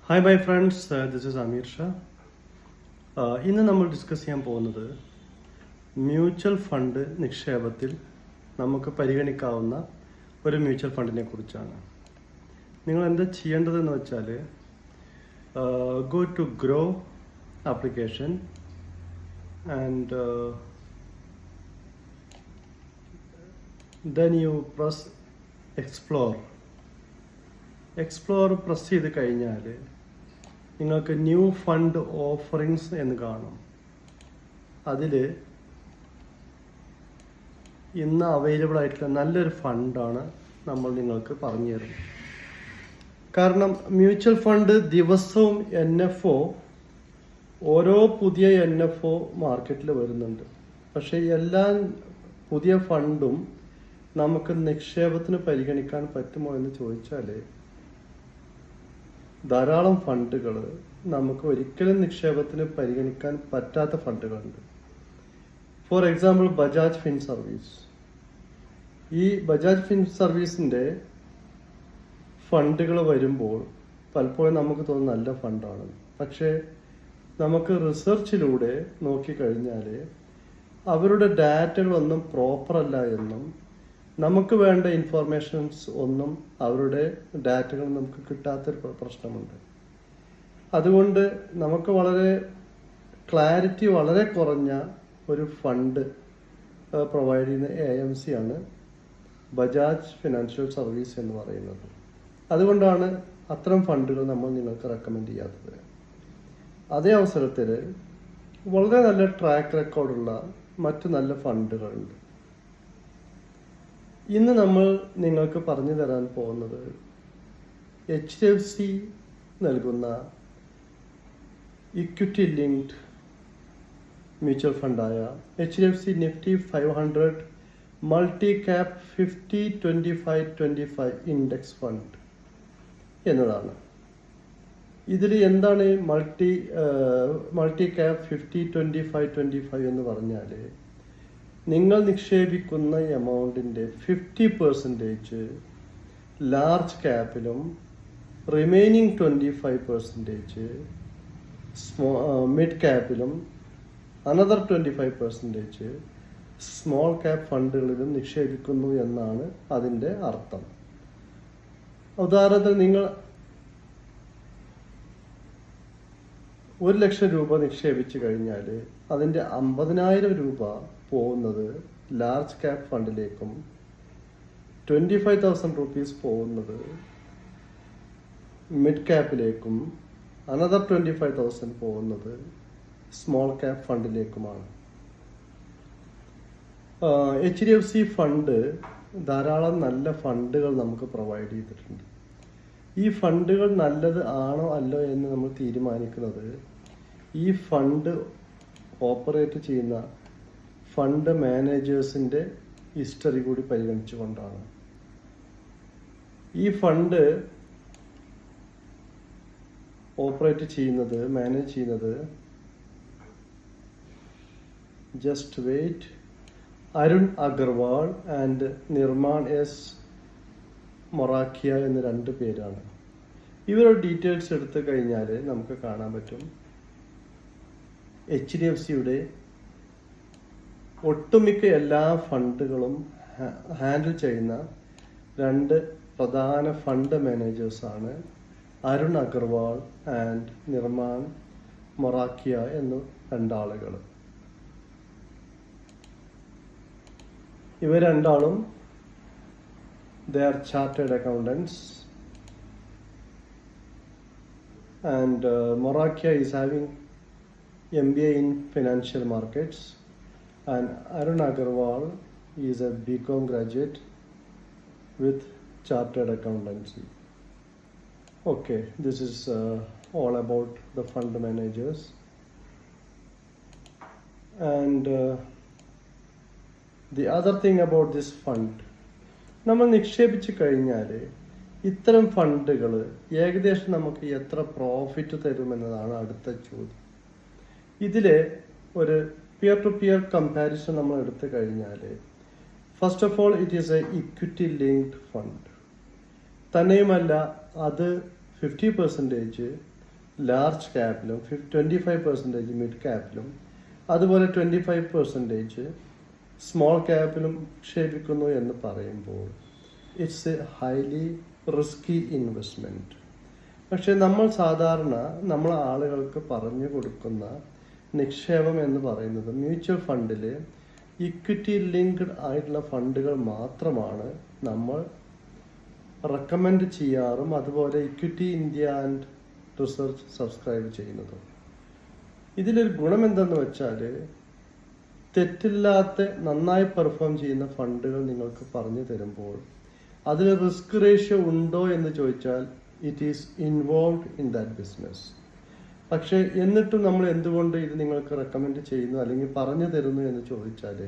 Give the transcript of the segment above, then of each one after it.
Hi my friends, this is Aamir Shah. ഇന്ന് നമ്മൾ discuss ചെയ്യാൻ പോകുന്നത് മ്യൂച്വൽ ഫണ്ട് നിക്ഷേപത്തിൽ നമുക്ക് പരിഗണിക്കാവുന്ന ഒരു മ്യൂച്വൽ ഫണ്ടിനെ കുറിച്ചാണ്. നിങ്ങൾ എന്താ ചെയ്യേണ്ടതെന്ന് വെച്ചാൽ go to Grow application and then you press explore press ചെയ്ത് കഴിഞ്ഞാൽ നിങ്ങൾക്ക് ന്യൂ ഫണ്ട് ഓഫറിങ്സ് എന്ന് കാണും. അതിൽ ഇന്ന് അവൈലബിൾ ആയിട്ടുള്ള നല്ലൊരു ഫണ്ടാണ് നമ്മൾ നിങ്ങൾക്ക് പറഞ്ഞു തരുന്നത്. കാരണം മ്യൂച്വൽ ഫണ്ട് ദിവസവും ഓരോ പുതിയ NFO മാർക്കറ്റിൽ വരുന്നുണ്ട്. പക്ഷേ എല്ലാ പുതിയ ഫണ്ടും നമുക്ക് നിക്ഷേപത്തിന് പരിഗണിക്കാൻ പറ്റുമോ എന്ന് ചോദിച്ചാൽ ധാരാളം ഫണ്ടുകൾ നമുക്ക് ഒരിക്കലും നിക്ഷേപത്തിന് പരിഗണിക്കാൻ പറ്റാത്ത ഫണ്ടുകളുണ്ട്. For example Bajaj fin service. ഈ ബജാജ് ഫിൻ സർവീസിൻ്റെ ഫണ്ടുകൾ വരുമ്പോൾ പലപ്പോഴും നമുക്ക് തോന്നുന്ന നല്ല ഫണ്ടാണ്. പക്ഷേ നമുക്ക് റിസർച്ചിലൂടെ നോക്കിക്കഴിഞ്ഞാൽ അവരുടെ ഡാറ്റകളൊന്നും പ്രോപ്പറല്ല എന്നും നമുക്ക് വേണ്ട ഇൻഫോർമേഷൻസ് ഒന്നും അവരുടെ ഡാറ്റകൾ നമുക്ക് കിട്ടാത്തൊരു പ്രശ്നമുണ്ട്. അതുകൊണ്ട് നമുക്ക് വളരെ ക്ലാരിറ്റി വളരെ കുറഞ്ഞ ഒരു ഫണ്ട് പ്രൊവൈഡ് ചെയ്യുന്ന AMC ആണ് ബജാജ് ഫിനാൻഷ്യൽ സർവീസ് എന്ന് പറയുന്നത്. അതുകൊണ്ടാണ് അത്തരം ഫണ്ടുകൾ നമ്മൾ നിങ്ങൾക്ക് റെക്കമെൻഡ് ചെയ്യാത്തത്. അതേ അവസരത്തിൽ വളരെ നല്ല ട്രാക്ക് റെക്കോർഡുള്ള മറ്റു നല്ല ഫണ്ടുകളുണ്ട്. ഇന്ന് നമ്മൾ നിങ്ങൾക്ക് പറഞ്ഞു തരാൻ പോകുന്നത് HDFC നൽകുന്ന ഇക്വിറ്റി ലിങ്ക്ഡ് മ്യൂച്വൽ ഫണ്ടായ HDFC Nifty 500 multi cap 50-25-25 index fund എന്നതാണ്. ഇതിൽ എന്താണ് മൾട്ടി ക്യാപ് 50-25-25 എന്ന് പറഞ്ഞാൽ നിങ്ങൾ നിക്ഷേപിക്കുന്ന എമൗണ്ടിൻ്റെ 50% ലാർജ് ക്യാപ്പിലും റിമൈനിങ് 25% മിഡ് ക്യാപ്പിലും അനദർ 25% സ്മോൾ ക്യാപ്പ് ഫണ്ടുകളിലും നിക്ഷേപിക്കുന്നു എന്നാണ് അതിൻ്റെ അർത്ഥം. ഉദാഹരണത്തിന് നിങ്ങൾ 1 ലക്ഷം രൂപ നിക്ഷേപിച്ചു കഴിഞ്ഞാൽ അതിൻ്റെ 50,000 രൂപ പോകുന്നത് ലാർജ് ക്യാപ് ഫണ്ടിലേക്കും 25,000 റുപ്പീസ് പോകുന്നത് മിഡ് ക്യാപ്പിലേക്കും അനദർ 25,000 പോകുന്നത് സ്മോൾ ക്യാപ് ഫണ്ടിലേക്കുമാണ്. HDFC ഫണ്ട് ധാരാളം നല്ല ഫണ്ടുകൾ നമുക്ക് പ്രൊവൈഡ് ചെയ്തിട്ടുണ്ട്. ഈ ഫണ്ടുകൾ നല്ലത് ആണോ അല്ലോ എന്ന് നമ്മൾ തീരുമാനിക്കുന്നത് ഈ ഫണ്ട് ഓപ്പറേറ്റ് ചെയ്യുന്ന ഫണ്ട് മാനേജേഴ്സിൻ്റെ ഹിസ്റ്ററി കൂടി പരിഗണിച്ചുകൊണ്ടാണ്. ഈ ഫണ്ട് മാനേജ് ചെയ്യുന്നത് just wait Arun Agarwal and Nirman S Morakhia എന്ന 2 പേരാണ്. ഇവരുടെ ഡീറ്റെയിൽസ് എടുത്തു കഴിഞ്ഞാൽ നമുക്ക് കാണാൻ പറ്റും HDFCയുടെ ഒട്ടുമിക്ക എല്ലാ ഫണ്ടുകളും ഹാൻഡിൽ ചെയ്യുന്ന 2 പ്രധാന ഫണ്ട് മാനേജേഴ്സാണ് അരുൺ അഗർവാൾ ആൻഡ് നിർമാൺ മൊറാക്കിയ എന്ന 2 ആളുകൾ. ഇവർ 2 ആളും they are chartered accountants and Morakia is having MBA in financial markets and Arun Agarwal is a BCom graduate with chartered accountancy. Okay, this is all about the fund managers and the other thing about this fund, നമ്മൾ നിക്ഷേപിച്ചു കഴിഞ്ഞാൽ ഇത്തരം ഫണ്ടുകൾ ഏകദേശം നമുക്ക് എത്ര profit തരുമെന്നതാണ് അടുത്ത ചോദ്യം. ഇതിൽ ഒരു പിയർ ടു പിയർ കമ്പാരിസൺ നമ്മൾ എടുത്തു കഴിഞ്ഞാൽ first of all it is A equity linked fund. തന്നെയുമല്ല അത് 50% ലാർജ് ക്യാപ്പിലും 25% മിഡ് ക്യാപ്പിലും അതുപോലെ 25% സ്മോൾ ക്യാപ്പിലും നിക്ഷേപിക്കുന്നു എന്ന് പറയുമ്പോൾ it's A highly risky investment. പക്ഷെ നമ്മൾ സാധാരണ നമ്മൾ ആളുകൾക്ക് പറഞ്ഞു കൊടുക്കുന്ന നിക്ഷേപം എന്ന് പറയുന്നത് മ്യൂച്വൽ ഫണ്ടിൽ ഇക്വിറ്റി ലിങ്ക്ഡ് ആയിട്ടുള്ള ഫണ്ടുകൾ മാത്രമാണ് നമ്മൾ റെക്കമെൻഡ് ചെയ്യാറും അതുപോലെ equity India and research subscribe ചെയ്യുന്നതും. ഇതിലൊരു ഗുണം എന്തെന്ന് വെച്ചാൽ തെറ്റില്ലാത്ത നന്നായി പെർഫോം ചെയ്യുന്ന ഫണ്ടുകൾ നിങ്ങൾക്ക് പറഞ്ഞു തരുമ്പോൾ അതിൽ റിസ്ക് റേഷ്യോ ഉണ്ടോ എന്ന് ചോദിച്ചാൽ it is involve in that business. പക്ഷേ എന്നിട്ടും നമ്മൾ എന്തുകൊണ്ട് ഇത് നിങ്ങൾക്ക് റെക്കമെൻഡ് ചെയ്യുന്നു അല്ലെങ്കിൽ പറഞ്ഞു തരുന്നു എന്ന് ചോദിച്ചാൽ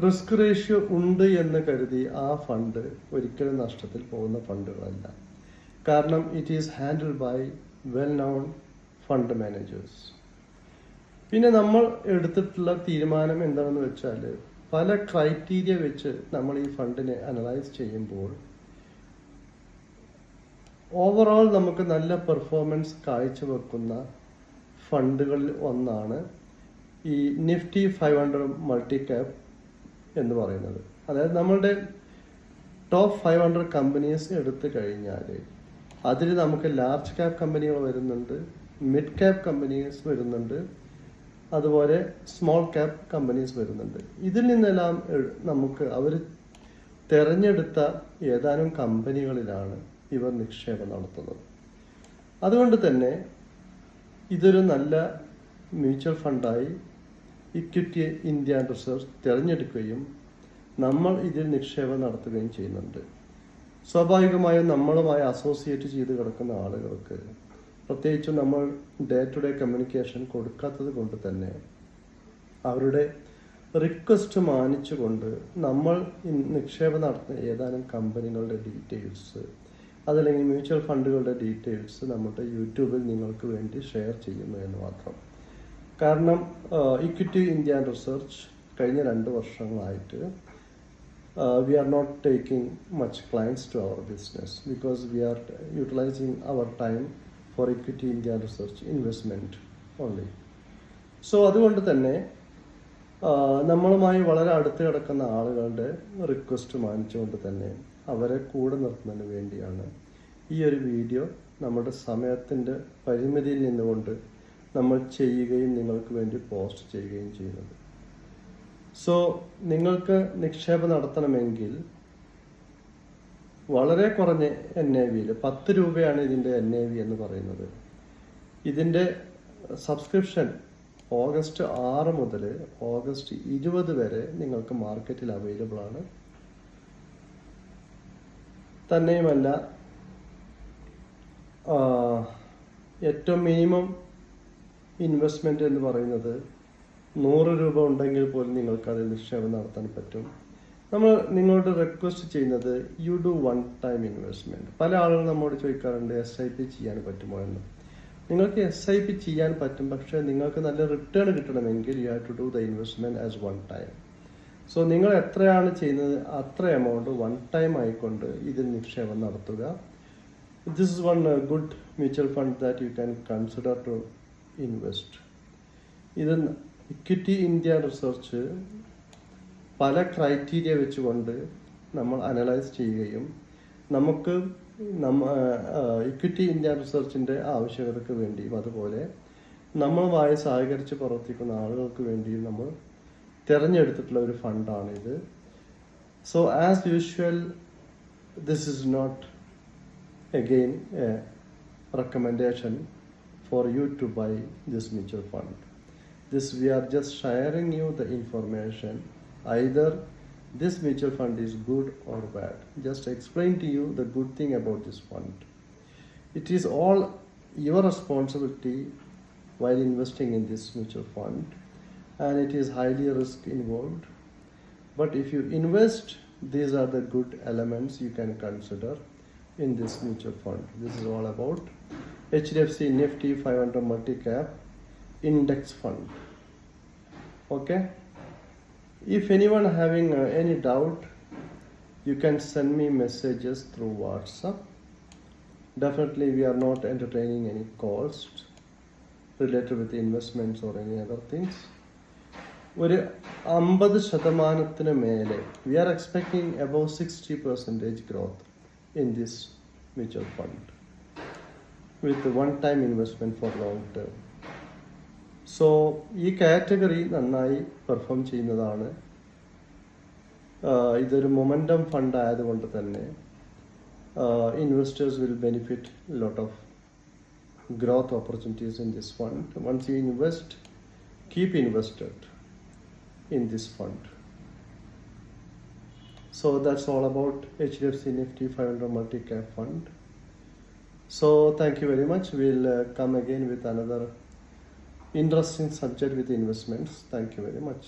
റിസ്ക് റേഷ്യോ ഉണ്ട് എന്ന് കരുതി ആ ഫണ്ട് ഒരിക്കലും നഷ്ടത്തിൽ പോകുന്ന ഫണ്ടുകളല്ല. കാരണം it is handle by well known fund managers. പിന്നെ നമ്മൾ എടുത്തിട്ടുള്ള തീരുമാനം എന്താണെന്ന് വെച്ചാൽ പല ക്രൈറ്റീരിയ വെച്ച് നമ്മൾ ഈ ഫണ്ടിനെ അനലൈസ് ചെയ്യുമ്പോൾ ഓവറോൾ നമുക്ക് നല്ല പെർഫോമൻസ് കാഴ്ചവെക്കുന്ന ഫണ്ടുകളിൽ ഒന്നാണ് ഈ നിഫ്റ്റി 500 മൾട്ടി ക്യാപ്പ് എന്ന് പറയുന്നത്. അതായത് നമ്മളുടെ ടോപ്പ് 500 കമ്പനീസ് എടുത്തു കഴിഞ്ഞാൽ അതിൽ നമുക്ക് ലാർജ് ക്യാപ്പ് കമ്പനികൾ വരുന്നുണ്ട്, മിഡ് ക്യാപ്പ് കമ്പനീസ് വരുന്നുണ്ട്, അതുപോലെ സ്മോൾ ക്യാപ്പ് കമ്പനീസ് വരുന്നുണ്ട്. ഇതിൽ നിന്നെല്ലാം നമുക്ക് അവർ തിരഞ്ഞെടുത്ത ഏതാനും കമ്പനികളിലാണ് ഇവർ നിക്ഷേപം നടത്തുന്നത്. അതുകൊണ്ട് തന്നെ ഇതൊരു നല്ല മ്യൂച്വൽ ഫണ്ടായി ഇക്വിറ്റി ഇന്ത്യ ആൻഡ് റിസർച്ച് തിരഞ്ഞെടുക്കുകയും നമ്മൾ ഇതിൽ നിക്ഷേപം നടത്തുകയും ചെയ്യുന്നുണ്ട്. സ്വാഭാവികമായും നമ്മളുമായി അസോസിയേറ്റ് ചെയ്ത് കിടക്കുന്ന ആളുകൾക്ക് പ്രത്യേകിച്ചും നമ്മൾ ഡേ ടു ഡേ കമ്മ്യൂണിക്കേഷൻ കൊടുക്കാത്തത് കൊണ്ട് തന്നെ അവരുടെ റിക്വസ്റ്റ് മാനിച്ചുകൊണ്ട് നമ്മൾ നിക്ഷേപം നടത്തുന്ന ഏതാനും കമ്പനികളുടെ ഡീറ്റെയിൽസ് അതല്ലെങ്കിൽ മ്യൂച്വൽ ഫണ്ടുകളുടെ ഡീറ്റെയിൽസ് നമ്മുടെ യൂട്യൂബിൽ നിങ്ങൾക്ക് വേണ്ടി ഷെയർ ചെയ്യുന്നു എന്ന് മാത്രം. കാരണം ഇക്വിറ്റി ഇന്ത്യ ആൻഡ് റിസർച്ച് കഴിഞ്ഞ 2 വർഷങ്ങളായിട്ട് we are not taking much clients to our business because we are utilizing our time for equity India research investment only. So അതുകൊണ്ട് തന്നെ നമ്മളുമായി വളരെ അടുത്ത് കിടക്കുന്ന ആളുകളുടെ റിക്വസ്റ്റ് മാനിച്ചുകൊണ്ട് തന്നെ അവരെ കൂടെ നിർത്തുന്നതിന് വേണ്ടിയാണ് ഈ ഒരു വീഡിയോ നമ്മുടെ സമയത്തിൻ്റെ പരിമിതിയിൽ നിന്നുകൊണ്ട് നമ്മൾ ചെയ്യുകയും നിങ്ങൾക്ക് വേണ്ടി പോസ്റ്റ് ചെയ്യുകയും ചെയ്യുന്നത്. സോ നിങ്ങൾക്ക് നിക്ഷേപം നടത്തണമെങ്കിൽ വളരെ കുറഞ്ഞ NAV 10 രൂപയാണ് ഇതിൻ്റെ NAV എന്ന് പറയുന്നത്. ഇതിൻ്റെ സബ്സ്ക്രിപ്ഷൻ ഓഗസ്റ്റ് 6 മുതൽ ഓഗസ്റ്റ് 20 വരെ നിങ്ങൾക്ക് മാർക്കറ്റിൽ അവൈലബിൾ ആണ്. തന്നെയുമല്ല ഏറ്റവും മിനിമം ഇൻവെസ്റ്റ്മെൻറ്റ് എന്ന് പറയുന്നത് 100 രൂപ ഉണ്ടെങ്കിൽ പോലും നിങ്ങൾക്ക് അതിൽ നിക്ഷേപം നടത്താൻ പറ്റും. നമ്മൾ നിങ്ങളോട് റിക്വസ്റ്റ് ചെയ്യുന്നത് you do one time investment. പല ആളുകളും നമ്മോട് ചോദിക്കാറുണ്ട് SIP ചെയ്യാൻ പറ്റുമോ എന്ന്. നിങ്ങൾക്ക് SIP ചെയ്യാൻ പറ്റും, പക്ഷേ നിങ്ങൾക്ക് നല്ല റിട്ടേൺ കിട്ടണമെങ്കിൽ you have to do the investment as one time. So നിങ്ങൾ എത്രയാണ് ചെയ്യുന്നത് അത്ര എമൗണ്ട് വൺ ടൈം ആയിക്കൊണ്ട് ഇതിൽ നിക്ഷേപം നടത്തുക. This is one good mutual fund that you can consider to invest. ഇത് ഇക്വിറ്റി ഇന്ത്യ റിസർച്ച് പല ക്രൈറ്റീരിയ വെച്ചുകൊണ്ട് നമ്മൾ അനലൈസ് ചെയ്യുകയും നമുക്ക് ഇക്വിറ്റി ഇന്ത്യ റിസർച്ചിൻ്റെ ആവശ്യകതയ്ക്ക് വേണ്ടിയും അതുപോലെ നമ്മളുമായി സഹകരിച്ച് പ്രവർത്തിക്കുന്ന ആളുകൾക്ക് വേണ്ടിയും നമ്മൾ തിരഞ്ഞെടുത്തിട്ടുള്ള ഒരു ഫണ്ടാണിത്. So as usual this is not again a recommendation for you to buy this mutual fund. This we are just sharing you the information. Either this mutual fund is good or bad. Just explain to you the good thing about this fund. It is all your responsibility while investing in this mutual fund, and it is highly risk involved. But if you invest, these are the good elements you can consider in this mutual fund. This is all about HDFC Nifty 500 Multi-Cap Index Fund. Okay. If anyone having any doubt, you can send me messages through WhatsApp. Definitely, we are not entertaining any cost related with investments or any other things. ഒരു 50% മേലെ we are expecting about 60% growth in this mutual fund with one time investment for long term. So ഈ category നന്നായി perform ചെയ്യുന്നതാണ്. ഇതൊരു momentum fund ആയതുകൊണ്ട് തന്നെ investors will benefit a lot of growth opportunities in this fund. Once you invest, keep invested in this fund. So that's all about HDFC Nifty 500 Multi-Cap Fund. So thank you very much. We'll come again with another interesting subject with investments. Thank you very much.